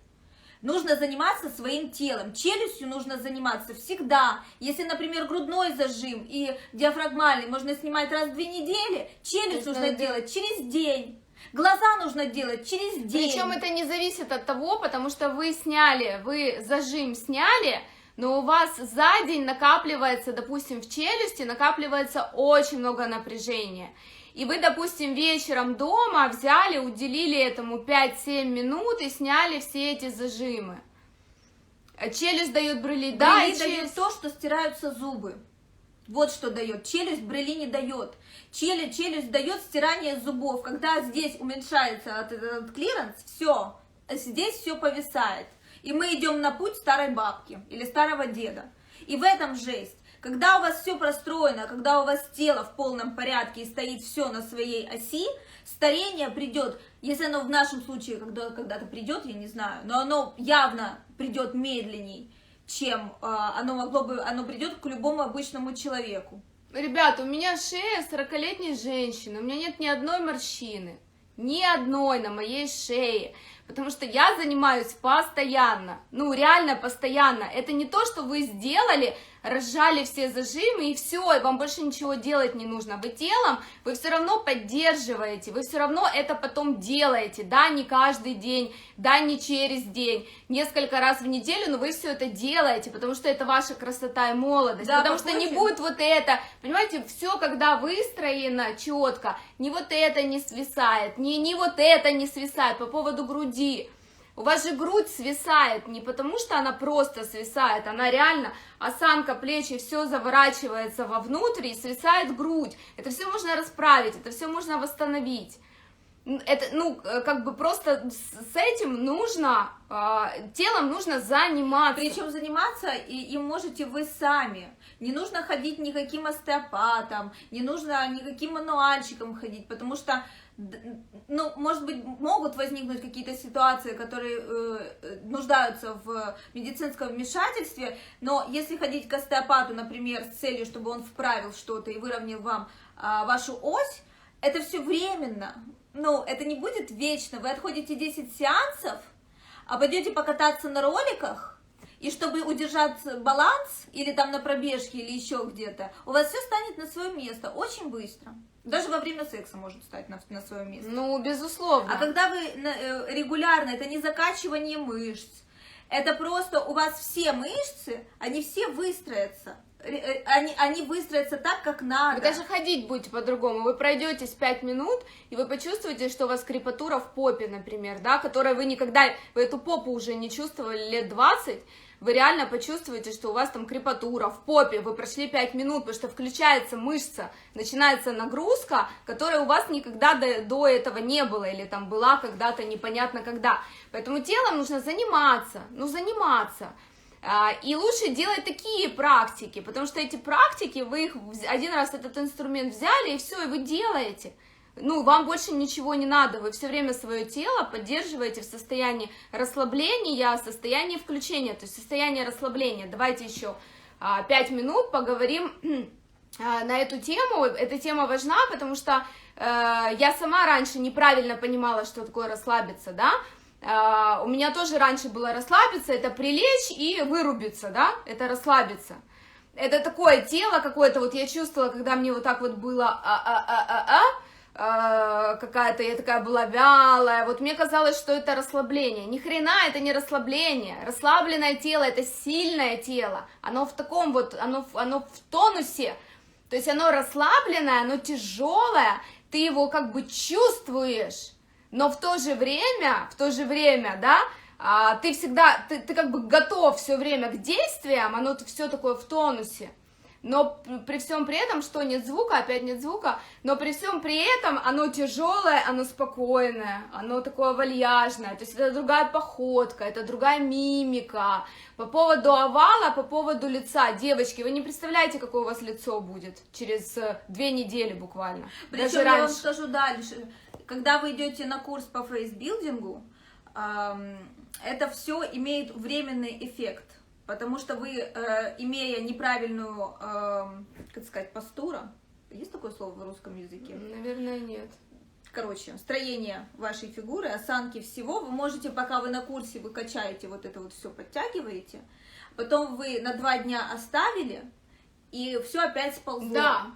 Нужно заниматься своим телом, челюстью нужно заниматься всегда. Если, например, грудной зажим и диафрагмальный можно снимать раз в 2 недели, челюсть нужно делать через день. Глаза нужно делать через день. Причем это не зависит от того, потому что вы зажим сняли, но у вас за день накапливается, допустим, в челюсти накапливается очень много напряжения. И вы, допустим, вечером дома взяли, уделили этому 5-7 минут и сняли все эти зажимы. Челюсть дает брыли, да, брыли дает то, что стираются зубы. Вот что дает. Челюсть брыли не дает. Челюсть дает стирание зубов. Когда здесь уменьшается этот клиренс, все, здесь все повисает. И мы идем на путь старой бабки или старого деда. И в этом жесть. Когда у вас все простроено, когда у вас тело в полном порядке и стоит все на своей оси, старение придет, если оно в нашем случае когда-то придет, я не знаю, но оно явно придет медленней, чем оно придет к любому обычному человеку. Ребята, у меня шея 40-летней женщины, у меня нет ни одной морщины, ни одной на моей шее, потому что я занимаюсь постоянно, ну реально постоянно. Это не то, что вы сделали, разжали все зажимы и все, и вам больше ничего делать не нужно. Вы телом, вы все равно поддерживаете, вы все равно это потом делаете, да, не каждый день, да, не через день, несколько раз в неделю, но вы все это делаете, потому что это ваша красота и молодость, да, потому что не будет вот это, понимаете, все, когда выстроено четко, ни вот это не свисает, ни вот это не свисает по поводу груди. У вас же грудь свисает не потому, что она просто свисает, она реально, осанка, плечи, все заворачивается вовнутрь и свисает грудь. Это все можно расправить, это все можно восстановить. Это, ну, как бы просто с этим нужно, телом нужно заниматься. Причем заниматься и можете вы сами. Не нужно ходить никаким остеопатом, не нужно никаким мануальщиком ходить, потому что Ну, может быть, могут возникнуть какие-то ситуации, которые нуждаются в медицинском вмешательстве, но если ходить к остеопату, например, с целью, чтобы он вправил что-то и выровнял вам вашу ось, это все временно. Ну, это не будет вечно. Вы отходите 10 сеансов, а пойдете покататься на роликах, и чтобы удержать баланс, или там на пробежке, или еще где-то, у вас все станет на свое место очень быстро. Даже во время секса может стать на свое место. Ну, безусловно. А когда вы регулярно, это не закачивание мышц, это просто у вас все мышцы, они все выстроятся. Они выстроятся так, как надо. Вы даже ходить будете по-другому. Вы пройдетесь 5 минут, и вы почувствуете, что у вас крепатура в попе, например, да, которая вы никогда, вы эту попу уже не чувствовали лет 20, вы реально почувствуете, что у вас там крепатура в попе, вы прошли 5 минут, потому что включается мышца, начинается нагрузка, которая у вас никогда до этого не было, или там была когда-то непонятно когда. Поэтому телом нужно заниматься, И лучше делать такие практики, потому что эти практики, вы их один раз этот инструмент взяли, и все, и вы делаете. Ну, вам больше ничего не надо, вы все время свое тело поддерживаете в состоянии расслабления, состоянии включения, то есть состояние расслабления. Давайте еще 5 минут поговорим на эту тему. Эта тема важна, потому что я сама раньше неправильно понимала, что такое расслабиться, да. У меня тоже раньше было расслабиться, это прилечь и вырубиться, да, это расслабиться. Это такое тело какое-то, вот я чувствовала, когда мне вот так вот было какая-то, я такая была вялая, вот мне казалось, что это расслабление. Ни хрена это не расслабление. Расслабленное тело — это сильное тело, оно в таком вот, оно в тонусе, то есть оно расслабленное, оно тяжелое, ты его как бы чувствуешь, но в то же время, да, ты всегда, ты как бы готов все время к действиям, оно все такое в тонусе. Но при всем при этом, что нет звука, опять нет звука, но при всем при этом оно тяжелое, оно спокойное, оно такое вальяжное, то есть это другая походка, это другая мимика. По поводу овала, по поводу лица, девочки, вы не представляете, какое у вас лицо будет через 2 недели буквально. Причем даже я вам раньше. скажу дальше, когда вы идете на курс по фейсбилдингу, это все имеет временный эффект. Потому что вы, имея неправильную, как сказать, постуру, есть такое слово в русском языке? Наверное, нет. Короче, строение вашей фигуры, осанки всего, вы можете, пока вы на курсе, вы качаете вот это вот все, подтягиваете, потом вы на 2 дня оставили, и все опять сползло. Да.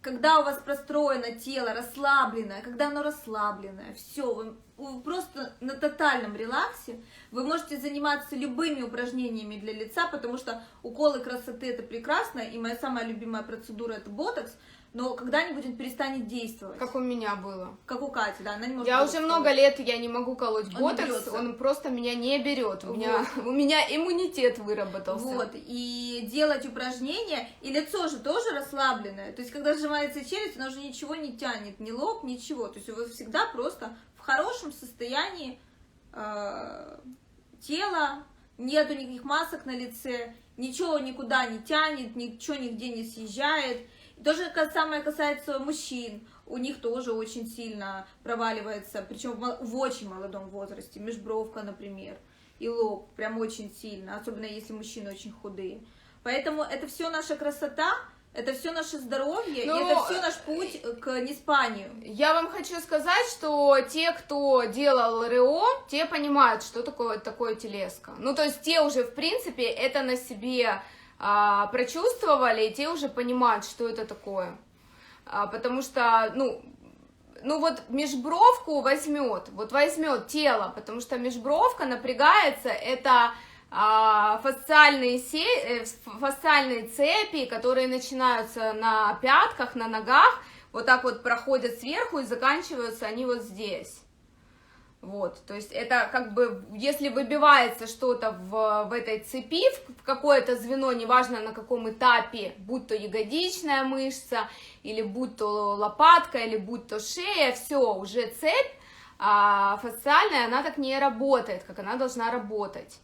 Когда у вас простроено тело, расслабленное, когда оно расслабленное, все, вы просто на тотальном релаксе, вы можете заниматься любыми упражнениями для лица, потому что уколы красоты — это прекрасно, и моя самая любимая процедура — это ботокс, но когда-нибудь он перестанет действовать. Как у меня было. Как у Кати, да, она не может. Я уже много лет, я не могу колоть ботокс, Он он просто меня не берет, у меня иммунитет выработался. Вот, и делать упражнения, и лицо же тоже расслабленное, то есть когда сжимается челюсть, она уже ничего не тянет, ни лоб, ничего, то есть у вас всегда просто в хорошем состоянии тела, нету никаких масок на лице, ничего никуда не тянет, ничего нигде не съезжает. То же самое касается мужчин, у них тоже очень сильно проваливается, причем в очень молодом возрасте, межбровка, например, и лоб, прям очень сильно, особенно если мужчины очень худые. Поэтому это все наша красота, это все наше здоровье, и это все наш путь к неспанию. Я вам хочу сказать, что те, кто делал РО, те понимают, что такое телеска. Ну, то есть те уже, в принципе, это на себе прочувствовали, и те уже понимают, что это такое. Потому что, ну вот межбровку возьмет тело, потому что межбровка напрягается, это фасциальные цепи, которые начинаются на пятках, на ногах, вот так вот проходят сверху и заканчиваются они вот здесь. Вот, то есть это как бы, если выбивается что-то в этой цепи, в какое-то звено, неважно на каком этапе, будь то ягодичная мышца, или будь то лопатка, или будь то шея, все, уже цепь фасциальная, она так не работает, как она должна работать.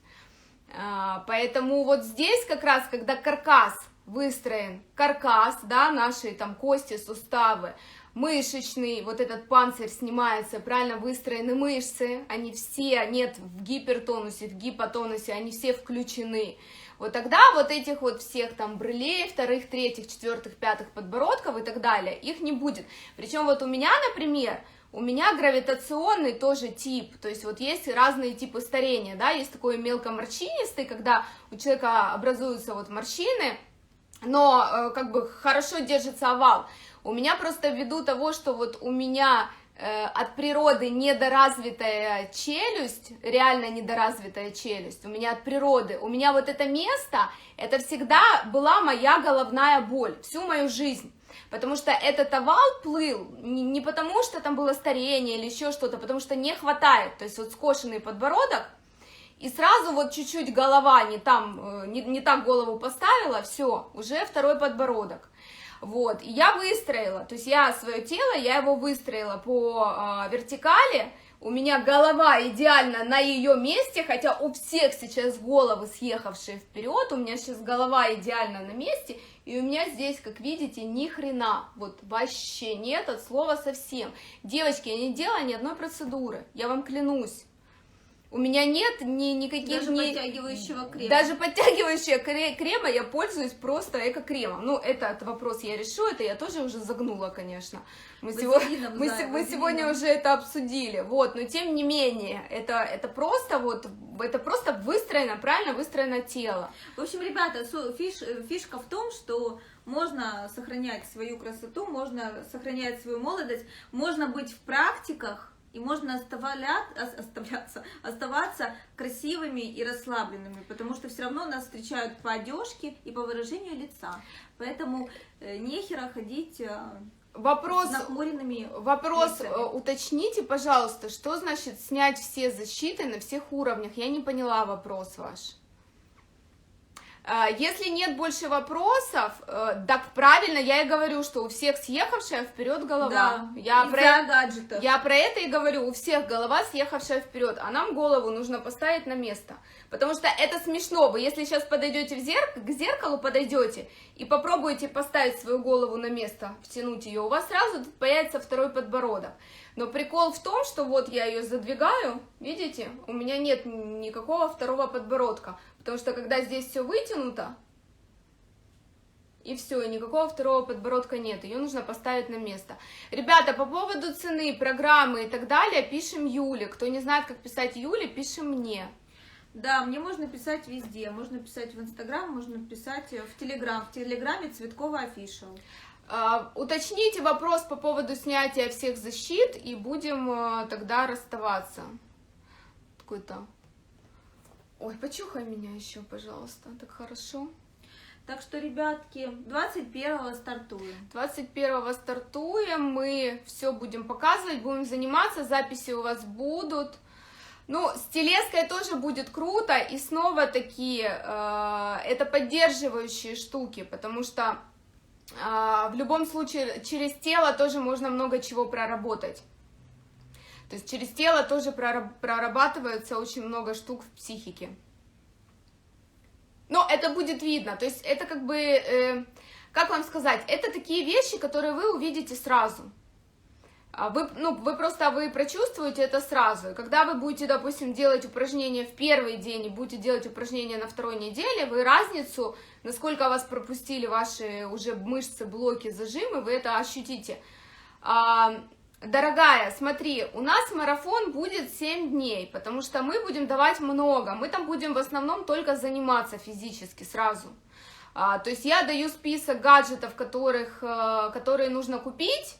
Поэтому вот здесь как раз, когда каркас выстроен, да, наши там кости, суставы, мышечный, вот этот панцирь снимается, правильно выстроены мышцы, они все, нет в гипертонусе, в гипотонусе, они все включены. Вот тогда вот этих вот всех там брылей, вторых, третьих, четвертых, пятых подбородков и так далее, их не будет. Причем вот у меня, например, у меня гравитационный тоже тип, то есть вот есть разные типы старения, да, есть такой мелкоморщинистый, когда у человека образуются вот морщины, но как бы хорошо держится овал. У меня просто ввиду того, что вот у меня от природы недоразвитая челюсть, реально недоразвитая челюсть, у меня от природы, у меня вот это место, это всегда была моя головная боль, всю мою жизнь. Потому что этот овал плыл не потому, что там было старение или еще что-то, потому что не хватает, то есть вот скошенный подбородок, и сразу вот чуть-чуть голова не там, не так голову поставила, все, уже второй подбородок. Вот, и я выстроила, то есть я свое тело, я его выстроила по вертикали, у меня голова идеально на ее месте, хотя у всех сейчас головы съехавшие вперед, у меня сейчас голова идеально на месте, и у меня здесь, как видите, ни хрена, вот вообще нет от слова совсем. Девочки, я не делала ни одной процедуры, я вам клянусь. У меня нет никаких... Даже подтягивающего крема. Даже подтягивающего крема я пользуюсь просто эко-кремом. Ну, этот вопрос я решу, это я тоже уже загнула, конечно. Мы сегодня уже это обсудили. Вот, но тем не менее, это просто выстроено, правильно выстроено тело. В общем, ребята, фишка в том, что можно сохранять свою красоту, можно сохранять свою молодость, можно быть в практиках, и можно оставаться красивыми и расслабленными, потому что все равно нас встречают по одежке и по выражению лица. Поэтому нехера ходить с нахмуренными лицами. Уточните, пожалуйста, что значит снять все защиты на всех уровнях? Я не поняла вопрос ваш. Если нет больше вопросов, так правильно, я и говорю, что у всех съехавшая вперед голова. Да, я про это и говорю, у всех голова съехавшая вперед, а нам голову нужно поставить на место. Потому что это смешно, вы если сейчас подойдете к зеркалу, подойдете и попробуете поставить свою голову на место, втянуть ее, у вас сразу тут появится второй подбородок. Но прикол в том, что вот я ее задвигаю, видите, у меня нет никакого второго подбородка, потому что когда здесь все вытянуто, и все, и никакого второго подбородка нет, ее нужно поставить на место. Ребята, по поводу цены, программы и так далее, пишем Юле. Кто не знает, как писать Юле, пишем мне. Да, мне можно писать везде, можно писать в Инстаграм, можно писать в Телеграм. В Телеграме Цветкова Official. Уточните вопрос по поводу снятия всех защит, и будем тогда расставаться. Какой-то... Ой, почухай меня еще, пожалуйста, так хорошо. Так что, ребятки, 21-го стартуем. 21-го стартуем, мы все будем показывать, будем заниматься, записи у вас будут. Ну, с телеской тоже будет круто, и снова такие, это поддерживающие штуки, потому что в любом случае через тело тоже можно много чего проработать. То есть через тело тоже прорабатывается очень много штук в психике. Но это будет видно, то есть это как бы, как вам сказать, это такие вещи, которые вы увидите сразу. Вы прочувствуете это сразу. И когда вы будете, допустим, делать упражнения в первый день и будете делать упражнения на второй неделе, вы разницу, насколько вас пропустили ваши уже мышцы, блоки, зажимы, вы это ощутите. Дорогая, смотри, у нас марафон будет 7 дней, потому что мы будем давать много. Мы там будем в основном только заниматься физически сразу. То есть я даю список гаджетов, которые нужно купить.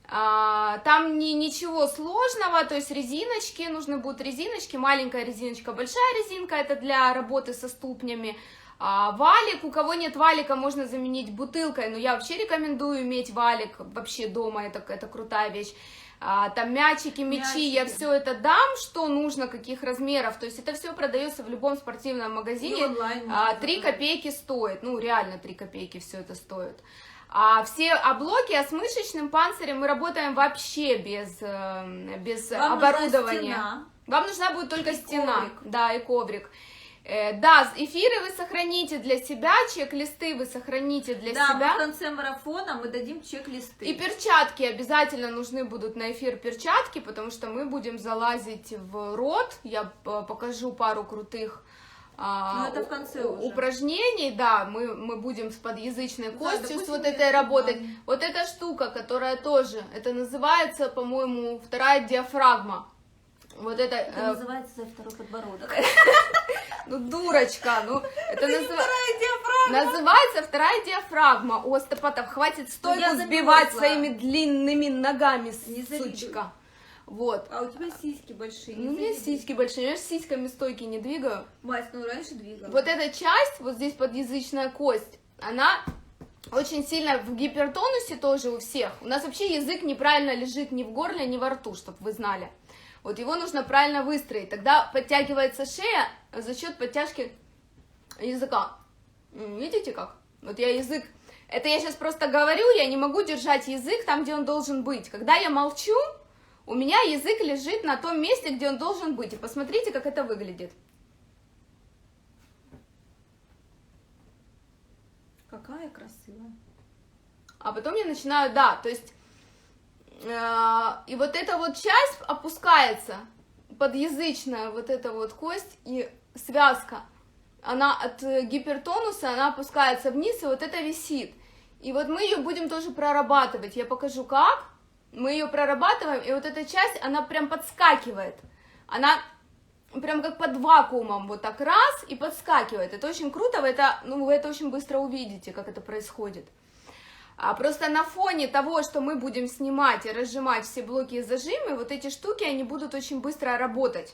Там ничего сложного, то есть резиночки, нужны будут резиночки, маленькая резиночка, большая резинка, это для работы со ступнями. Валик, у кого нет валика, можно заменить бутылкой, но я вообще рекомендую иметь валик вообще дома, это крутая вещь. Там мячики, мячи, я все это дам, что нужно, каких размеров, то есть это все продается в любом спортивном магазине, 3 копейки стоит, ну реально 3 копейки все это стоит. Все блоки с мышечным панцирем мы работаем вообще без оборудования. Вам нужна будет только стена, да, и коврик. Да, эфиры вы сохраните для себя, чек-листы вы сохраните для Да, себя. в конце марафона мы дадим чек-листы. И перчатки обязательно нужны будут на эфир, перчатки, потому что мы будем залазить в рот. Я покажу пару крутых это в конце уже. упражнений, да, мы будем с подъязычной костью, допустим, с вот этой я работать. снимаю. Вот эта штука, которая тоже, это называется, по-моему, вторая диафрагма. Вот это... Это называется за второй подбородок. Ну, дурочка, ну, это Вторая диафрагма. называется вторая диафрагма. У остеопатов хватит стойку я сбивать замерзла. своими длинными ногами, Не завидуй. сучка. Вот. А у тебя сиськи большие. Ну, у меня сиськи большие, я же сиськами стойки не двигаю. Мась, ну раньше двигала. Вот эта часть, вот здесь подъязычная кость, она очень сильно в гипертонусе тоже у всех. У нас вообще язык неправильно лежит ни в горле, ни во рту, чтобы вы знали. Вот его нужно правильно выстроить. Тогда подтягивается шея за счет подтяжки языка. Видите как? Вот я язык... Это я сейчас просто говорю, я не могу держать язык там, где он должен быть. Когда я молчу, у меня язык лежит на том месте, где он должен быть. И посмотрите, как это выглядит. Какая красивая. А потом я начинаю, да, то есть... И вот эта вот часть опускается, подъязычная вот эта вот кость и связка, она от гипертонуса, она опускается вниз, и вот это висит. И вот мы ее будем тоже прорабатывать, я покажу как. Мы ее прорабатываем, и вот эта часть, она прям подскакивает, она прям как под вакуумом, вот так раз, и подскакивает. Это очень круто, вы это очень быстро увидите, как это происходит. А просто на фоне того, что мы будем снимать и разжимать все блоки и зажимы, вот эти штуки, они будут очень быстро работать.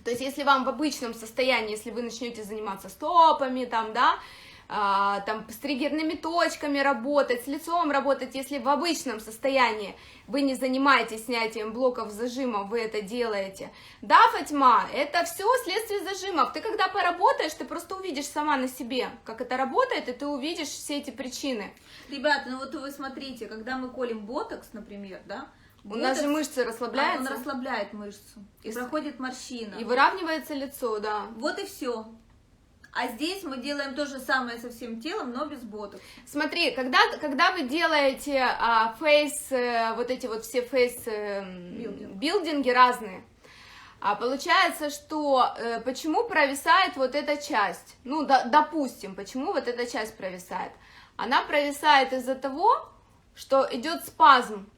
То есть, если вам в обычном состоянии, если вы начнете заниматься стопами, там, да, там, с триггерными точками работать, с лицом работать, если в обычном состоянии вы не занимаетесь снятием блоков зажимов, вы это делаете. Да, Фатьма, это все следствие зажимов. Ты когда поработаешь, ты просто увидишь сама на себе, как это работает, и ты увидишь все эти причины. Ребята, ну вот вы смотрите, когда мы колем ботокс, например, да? У нас же мышцы расслабляются. Он расслабляет мышцу, и проходит морщина. И выравнивается лицо, да. Вот и все. А здесь мы делаем то же самое со всем телом, но без ботокса. Смотри, когда вы делаете вот эти вот все билдинги разные, получается, что почему провисает вот эта часть? Ну, допустим, почему вот эта часть провисает? Она провисает из-за того, что идет спазм.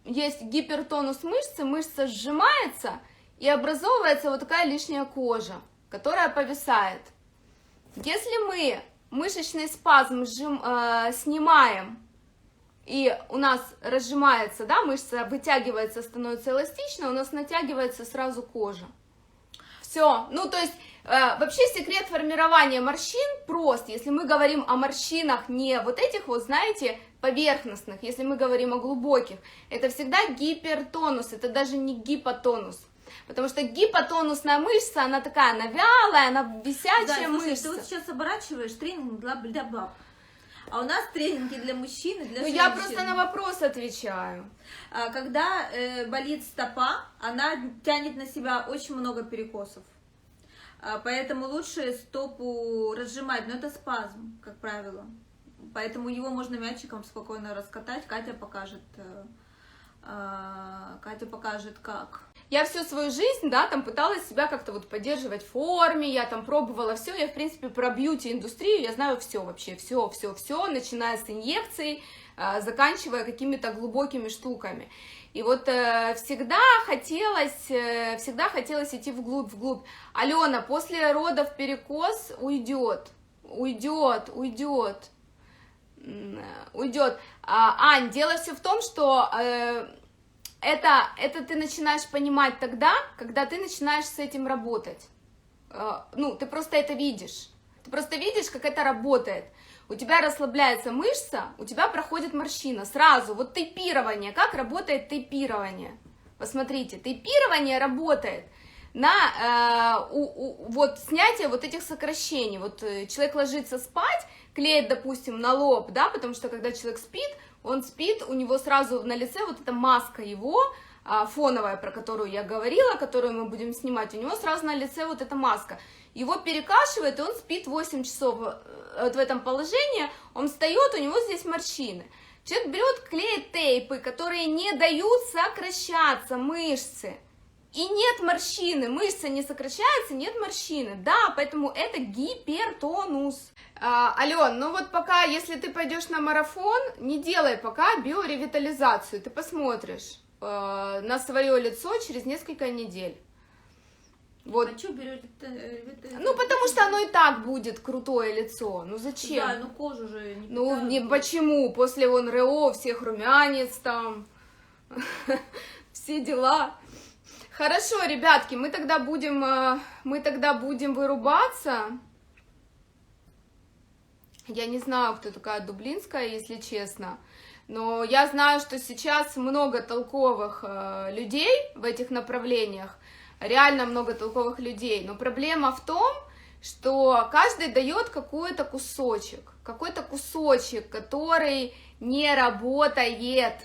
Есть гипертонус мышцы, мышца сжимается, и образовывается вот такая лишняя кожа, которая повисает. Если мы мышечный спазм снимаем, и у нас разжимается, да, мышца вытягивается, становится эластичной, у нас натягивается сразу кожа. Все. Ну, то есть, вообще секрет формирования морщин прост. Если мы говорим о морщинах не вот этих вот, знаете, поверхностных, если мы говорим о глубоких, это всегда гипертонус, это даже не гипотонус. Потому что гипотонусная мышца, она такая, она вялая, она висячая, да, слушай, мышца. Ты вот сейчас оборачиваешь тренинг для баб. А у нас тренинги для мужчин и для женщин. Я просто на вопрос отвечаю. Когда болит стопа, она тянет на себя очень много перекосов. Поэтому лучше стопу разжимать, но это спазм, как правило. Поэтому его можно мячиком спокойно раскатать. Катя покажет как. Я всю свою жизнь, да, там пыталась себя как-то вот поддерживать в форме, я там пробовала все, я, в принципе, про бьюти-индустрию, я знаю все вообще, все, начиная с инъекций, заканчивая какими-то глубокими штуками. И вот всегда хотелось идти вглубь. Алена, после родов перекос уйдет. Ань, дело все в том, что это ты начинаешь понимать тогда, когда ты начинаешь с этим работать. Ну, ты просто это видишь. Ты просто видишь, как это работает. У тебя расслабляется мышца, у тебя проходит морщина. Сразу, вот тейпирование. Как работает тейпирование? Посмотрите, тейпирование работает на вот снятие вот этих сокращений. Вот человек ложится спать, клеит, допустим, на лоб, да, потому что когда человек спит, у него сразу на лице вот эта маска его фоновая, про которую я говорила, которую мы будем снимать, у него сразу на лице вот эта маска. Его перекашивает, и он спит 8 часов вот в этом положении, он встает, у него здесь морщины. Человек берет, клеит тейпы, которые не дают сокращаться мышцы. И нет морщины, мышца не сокращается, нет морщины. Да, поэтому это гипертонус. Ален, ну вот пока, если ты пойдешь на марафон, не делай пока биоревитализацию. Ты посмотришь на свое лицо через несколько недель. Вот. А что берете? Ну, потому что оно и так будет крутое лицо. Ну, зачем? Да, ну кожу же не Ну, питают. не почему? После вон РО, всех румянец там, все дела. Хорошо, ребятки, мы тогда будем вырубаться. Я не знаю, кто такая Дублинская, если честно. Но я знаю, что сейчас много толковых людей в этих направлениях. Реально много толковых людей. Но проблема в том, что каждый дает какой-то кусочек, который не работает.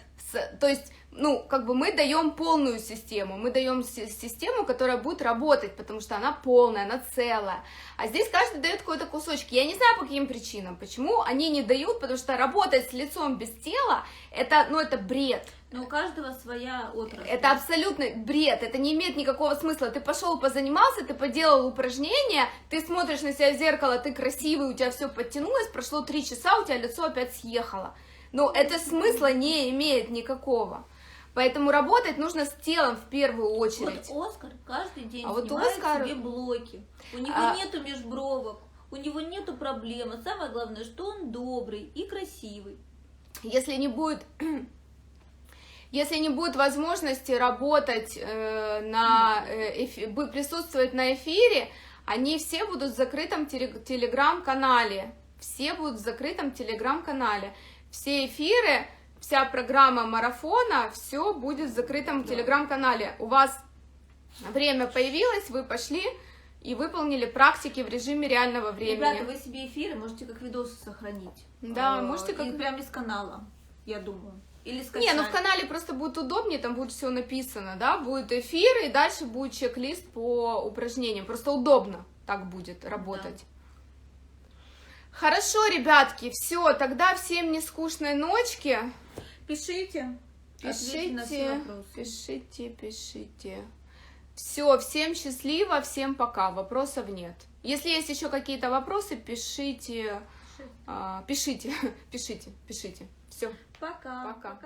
То есть, ну, как бы мы даем полную систему, мы даем систему, которая будет работать, потому что она полная, она целая. А здесь каждый дает какой-то кусочек. Я не знаю, по каким причинам, почему они не дают, потому что работать с лицом без тела, это бред. Но у каждого своя отрасль. Это абсолютно бред, это не имеет никакого смысла. Ты пошел позанимался, ты поделал упражнения, ты смотришь на себя в зеркало, ты красивый, у тебя все подтянулось, прошло 3 часа, у тебя лицо опять съехало. Но это смысла не имеет никакого. Поэтому работать нужно с телом в первую очередь. Вот Оскар каждый день вот снимает Оскар... себе блоки. У него нету межбровок, у него нету проблем. А самое главное, что он добрый и красивый. Если не будет возможности работать, присутствовать на эфире, они все будут в закрытом телеграм-канале. Все будут в закрытом телеграм-канале. Все эфиры, вся программа марафона, все будет в закрытом телеграм-канале. У вас время появилось, вы пошли и выполнили практики в режиме реального времени. Ребята, вы себе эфиры можете как видосы сохранить. Да, можете как... прямо из канала, я думаю. Или скачать. Не, ну в канале просто будет удобнее, там будет все написано, да, будет эфир, и дальше будет чек-лист по упражнениям. Просто удобно так будет работать. Да. Хорошо, ребятки, все, тогда всем не скучной ночки. Пишите на все вопросы. Пишите. Все, всем счастливо, всем пока, вопросов нет. Если есть еще какие-то вопросы, пишите. Пишите. Все. Пока. Пока.